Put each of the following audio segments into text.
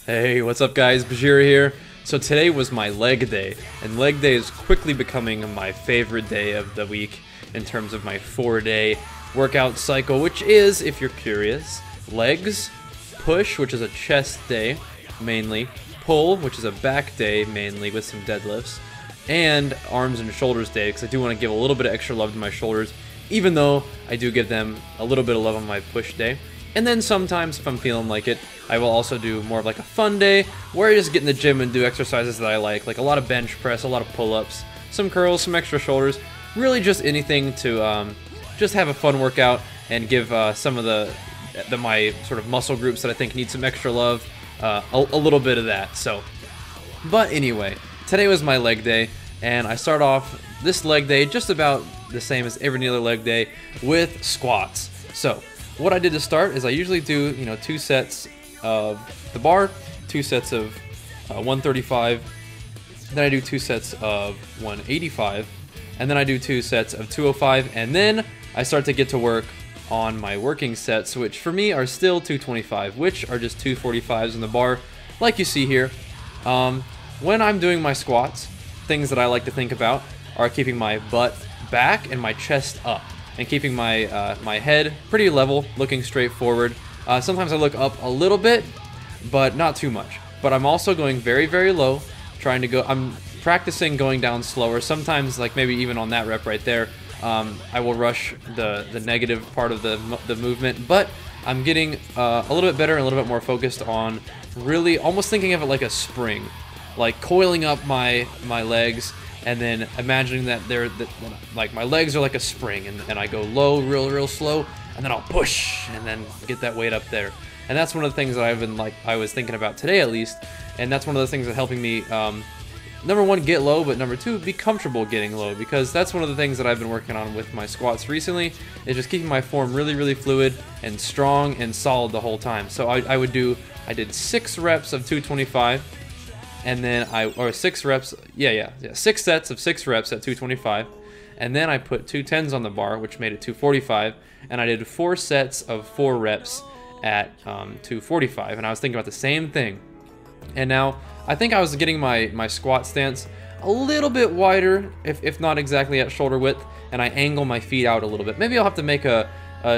Hey, what's up guys, Bajheera here. So today was my leg day, and leg day is quickly becoming my favorite day of the week in terms of my 4-day workout cycle, which is, if you're curious, legs, push, which is a chest day, mainly, pull, which is a back day, mainly, with some deadlifts, and arms and shoulders day, because I do want to give a little bit of extra love to my shoulders, even though I do give them a little bit of love on my push day. And then sometimes, if I'm feeling like it, I will also do more of like a fun day, where I just get in the gym and do exercises that I like a lot of bench press, a lot of pull-ups, some curls, some extra shoulders, really just anything to just have a fun workout and give some of my sort of muscle groups that I think need some extra love, a little bit of that. So, but anyway, today was my leg day, and I start off this leg day just about the same as every other leg day with squats. So what I did to start is I usually do, 2 sets of the bar, 2 sets of 135, then I do 2 sets of 185, and then I do 2 sets of 205, and then I start to get to work on my working sets, which for me are still 225, which are just 245s in the bar, like you see here. When I'm doing my squats, things that I like to think about are keeping my butt back and my chest up, and keeping my my head pretty level, looking straight forward. Sometimes I look up a little bit, but not too much. But I'm also going very, very low, trying to go. I'm practicing going down slower. Sometimes, like maybe even on that rep right there, I will rush the negative part of the movement. But I'm getting a little bit better and a little bit more focused on really almost thinking of it like a spring, like coiling up my legs. And then imagining that like my legs are like a spring, and I go low, real slow, and then I'll push, and then get that weight up there. And that's one of the things that I've been I was thinking about today at least, and that's one of the things that helping me, number one, get low, but number two, be comfortable getting low, because that's one of the things that I've been working on with my squats recently, is just keeping my form really, really fluid and strong and solid the whole time. So I did 6 reps of 225. And then 6 reps, 6 sets of 6 reps at 225, and then I put 2 10s on the bar, which made it 245, and I did 4 sets of 4 reps at 245, and I was thinking about the same thing. And now I think I was getting my squat stance a little bit wider, if not exactly at shoulder width, and I angle my feet out a little bit. Maybe I'll have to make a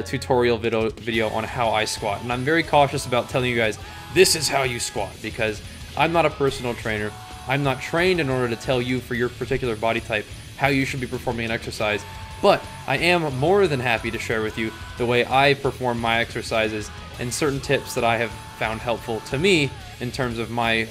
tutorial video on how I squat, and I'm very cautious about telling you guys this is how you squat, because I'm not a personal trainer. I'm not trained in order to tell you for your particular body type how you should be performing an exercise, but I am more than happy to share with you the way I perform my exercises and certain tips that I have found helpful to me in terms of my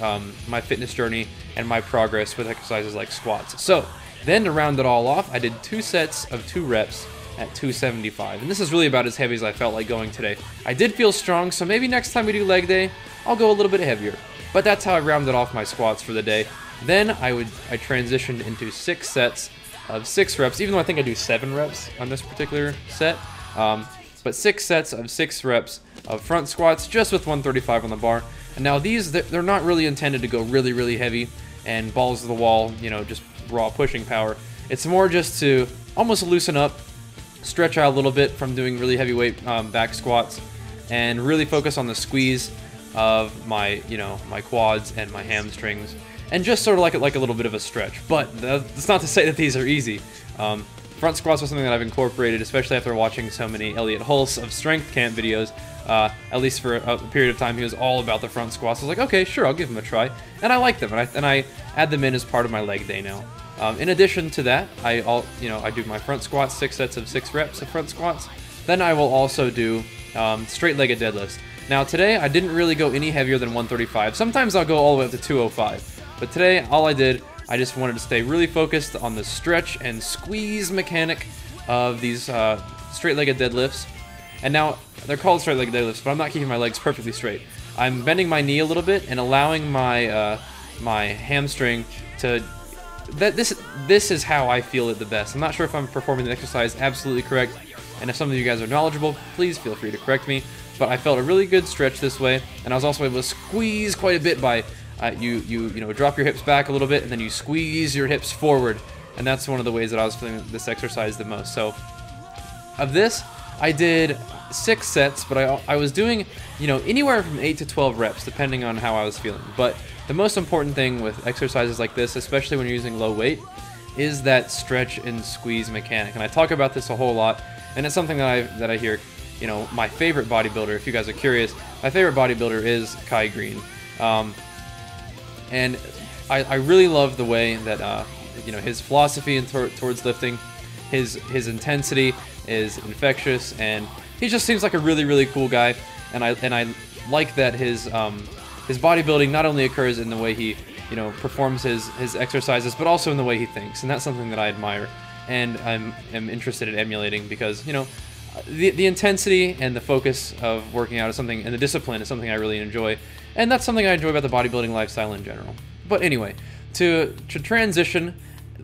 my fitness journey and my progress with exercises like squats. So then, to round it all off, I did 2 sets of 2 reps at 275, and this is really about as heavy as I felt like going today. I did feel strong, so maybe next time we do leg day, I'll go a little bit heavier. But that's how I rounded off my squats for the day. Then I transitioned into 6 sets of 6 reps, even though I think I do 7 reps on this particular set. But 6 sets of 6 reps of front squats, just with 135 on the bar. And now these, they're not really intended to go really, really heavy and balls to the wall, just raw pushing power. It's more just to almost loosen up, stretch out a little bit from doing really heavyweight back squats, and really focus on the squeeze of my my quads and my hamstrings, and just sort of like a little bit of a stretch. But that's not to say that these are easy. Front squats are something that I've incorporated, especially after watching so many Elliot Hulse of Strength Camp videos. At least for a period of time, he was all about the front squats. I was like, okay, sure, I'll give them a try, and I like them, and I add them in as part of my leg day now. In addition to that, I do my front squats, 6 sets of 6 reps of front squats. Then I will also do straight-legged deadlifts. Now today, I didn't really go any heavier than 135. Sometimes I'll go all the way up to 205. But today, all I did, I just wanted to stay really focused on the stretch and squeeze mechanic of these straight-legged deadlifts. And now, they're called straight-legged deadlifts, but I'm not keeping my legs perfectly straight. I'm bending my knee a little bit and allowing my my hamstring to... This is how I feel it the best. I'm not sure if I'm performing the exercise absolutely correct, and if some of you guys are knowledgeable, please feel free to correct me. But I felt a really good stretch this way, and I was also able to squeeze quite a bit by you drop your hips back a little bit, and then you squeeze your hips forward, and that's one of the ways that I was feeling this exercise the most. So of this, I did 6 sets, but I was doing, you know, anywhere from 8 to 12 reps, depending on how I was feeling. But the most important thing with exercises like this, especially when you're using low weight, is that stretch and squeeze mechanic. And I talk about this a whole lot, and it's something that I hear, you know, my favorite bodybuilder, if you guys are curious, my favorite bodybuilder is Kai Green. And I really love the way that, you know, his philosophy towards lifting, his intensity is infectious, and he just seems like a really cool guy. And I like that his bodybuilding not only occurs in the way he, you know, performs his exercises, but also in the way he thinks, and that's something that I admire and am interested in emulating, because, you know, the intensity and the focus of working out is something, and the discipline is something I really enjoy, and that's something I enjoy about the bodybuilding lifestyle in general. But anyway, to transition,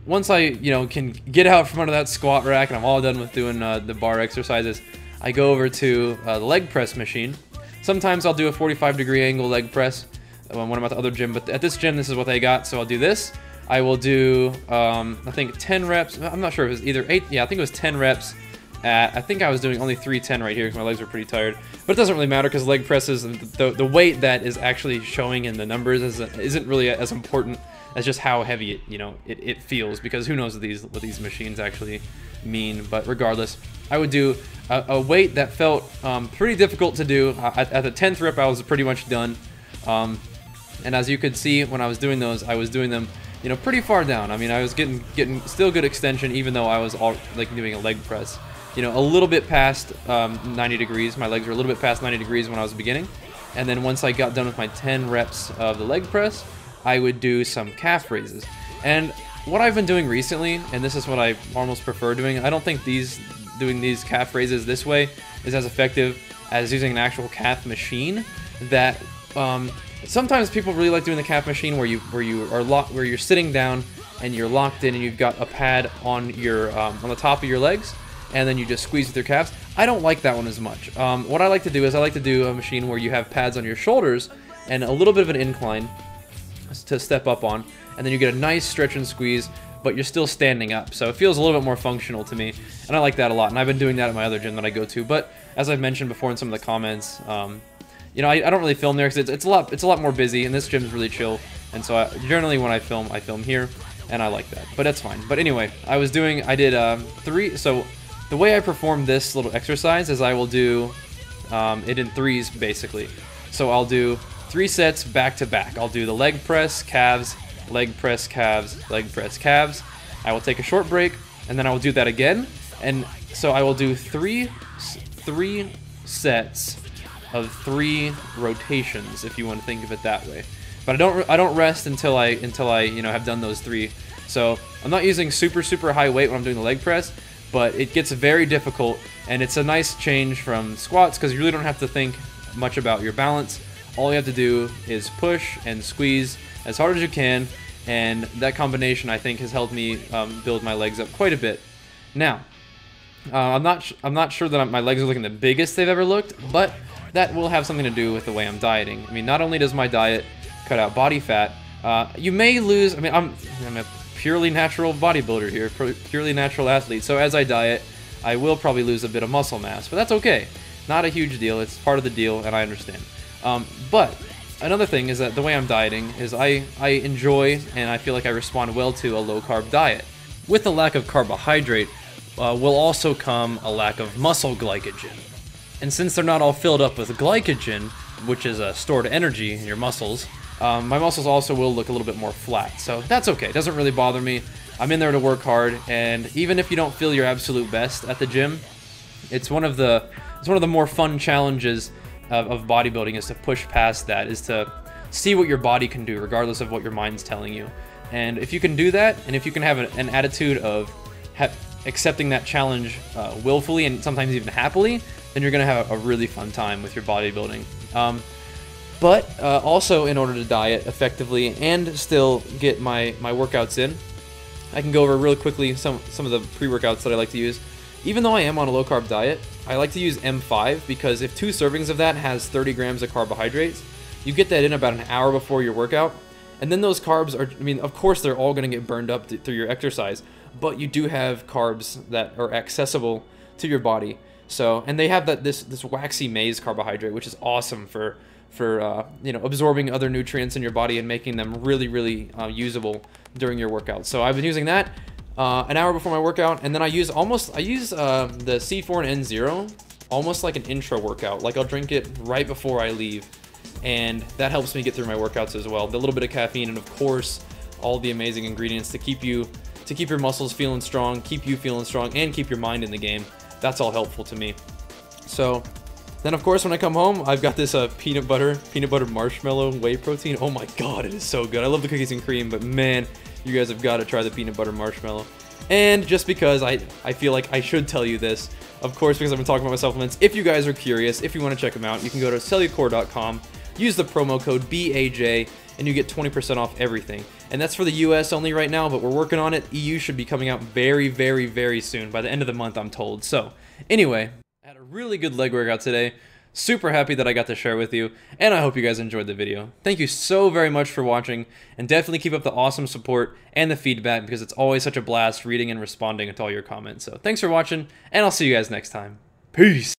once I, you know, can get out from under that squat rack and I'm all done with doing the bar exercises, I go over to the leg press machine. Sometimes I'll do a 45-degree angle leg press when I'm at the other gym, but at this gym, this is what they got, so I'll do this. I will do, I think 10 reps. I'm not sure if it was either 8, yeah, I think it was 10 reps. I think I was doing only 310 right here because my legs were pretty tired. But it doesn't really matter, because leg presses, the weight that is actually showing in the numbers isn't really as important as just how heavy it, you know, it feels, because who knows what these machines actually mean. But regardless, I would do a weight that felt pretty difficult to do. At the 10th rep, I was pretty much done. And as you could see, when I was doing those, I was doing them, you know, pretty far down. I mean, I was getting still good extension, even though I was doing a leg press. You know, a little bit past 90 degrees. My legs were a little bit past 90 degrees when I was beginning. And then once I got done with my 10 reps of the leg press, I would do some calf raises. And what I've been doing recently, and this is what I almost prefer doing, I don't think doing these calf raises this way is as effective as using an actual calf machine. That sometimes people really like doing the calf machine where you're sitting down and you're locked in and you've got a pad on your on the top of your legs, and then you just squeeze with your calves. I don't like that one as much. What I like to do is I like to do a machine where you have pads on your shoulders and a little bit of an incline to step up on, and then you get a nice stretch and squeeze, but you're still standing up, so it feels a little bit more functional to me, and I like that a lot. And I've been doing that at my other gym that I go to. But as I've mentioned before in some of the comments, you know, I don't really film there because it's a lot more busy, and this gym is really chill. And so generally when I film here, and I like that. But that's fine. But anyway, I did 3. So the way I perform this little exercise is I will do it in 3s basically. So I'll do 3 sets back to back. I'll do the leg press, calves, leg press, calves, leg press, calves. I will take a short break, and then I will do that again. And so I will do three sets of 3 rotations, if you want to think of it that way. But I don't rest until I you know, have done those 3. So I'm not using super high weight when I'm doing the leg press, but it gets very difficult, and it's a nice change from squats because you really don't have to think much about your balance. All you have to do is push and squeeze as hard as you can, and that combination, I think, has helped me build my legs up quite a bit. Now, I'm not sure that my legs are looking the biggest they've ever looked, but that will have something to do with the way I'm dieting. I mean, not only does my diet cut out body fat, you may lose. I mean, I'm a purely natural bodybuilder here, purely natural athlete. So as I diet, I will probably lose a bit of muscle mass, but that's okay. Not a huge deal. It's part of the deal, and I understand. But another thing is that the way I'm dieting is I enjoy and I feel like I respond well to a low-carb diet. With the lack of carbohydrate will also come a lack of muscle glycogen. And since they're not all filled up with glycogen, which is a stored energy in your muscles, my muscles also will look a little bit more flat. So that's okay. It doesn't really bother me. I'm in there to work hard, and even if you don't feel your absolute best at the gym, it's one of the more fun challenges of bodybuilding, is to push past that, is to see what your body can do regardless of what your mind's telling you. And if you can do that, and if you can have an attitude of accepting that challenge willfully and sometimes even happily, then you're going to have a really fun time with your bodybuilding. But also, in order to diet effectively and still get my workouts in, I can go over really quickly some of the pre-workouts that I like to use. Even though I am on a low-carb diet, I like to use M5 because if 2 servings of that has 30 grams of carbohydrates, you get that in about an hour before your workout. And then those carbs are, I mean, of course they're all going to get burned up through your exercise, but you do have carbs that are accessible to your body So, and they have this waxy maize carbohydrate, which is awesome for you know, absorbing other nutrients in your body and making them really usable during your workout. So I've been using that an hour before my workout, and then I use the C4 and N0 almost like an intro workout. Like I'll drink it right before I leave, and that helps me get through my workouts as well. The little bit of caffeine, and of course all the amazing ingredients to keep your muscles feeling strong, keep you feeling strong, and keep your mind in the game. That's all helpful to me. So then of course when I come home, I've got this peanut butter marshmallow whey protein. Oh my god, it is so good. I love the cookies and cream, but man, you guys have got to try the peanut butter marshmallow. And just because I feel like I should tell you this, of course, because I've been talking about my supplements, if you guys are curious, if you want to check them out, you can go to cellucor.com, use the promo code BAJ, and you get 20% off everything. And that's for the US only right now, but we're working on it. EU should be coming out very soon, by the end of the month, I'm told. So anyway, I had a really good leg workout today. Super happy that I got to share with you, and I hope you guys enjoyed the video. Thank you so very much for watching, and definitely keep up the awesome support and the feedback, because it's always such a blast reading and responding to all your comments. So thanks for watching, and I'll see you guys next time. Peace!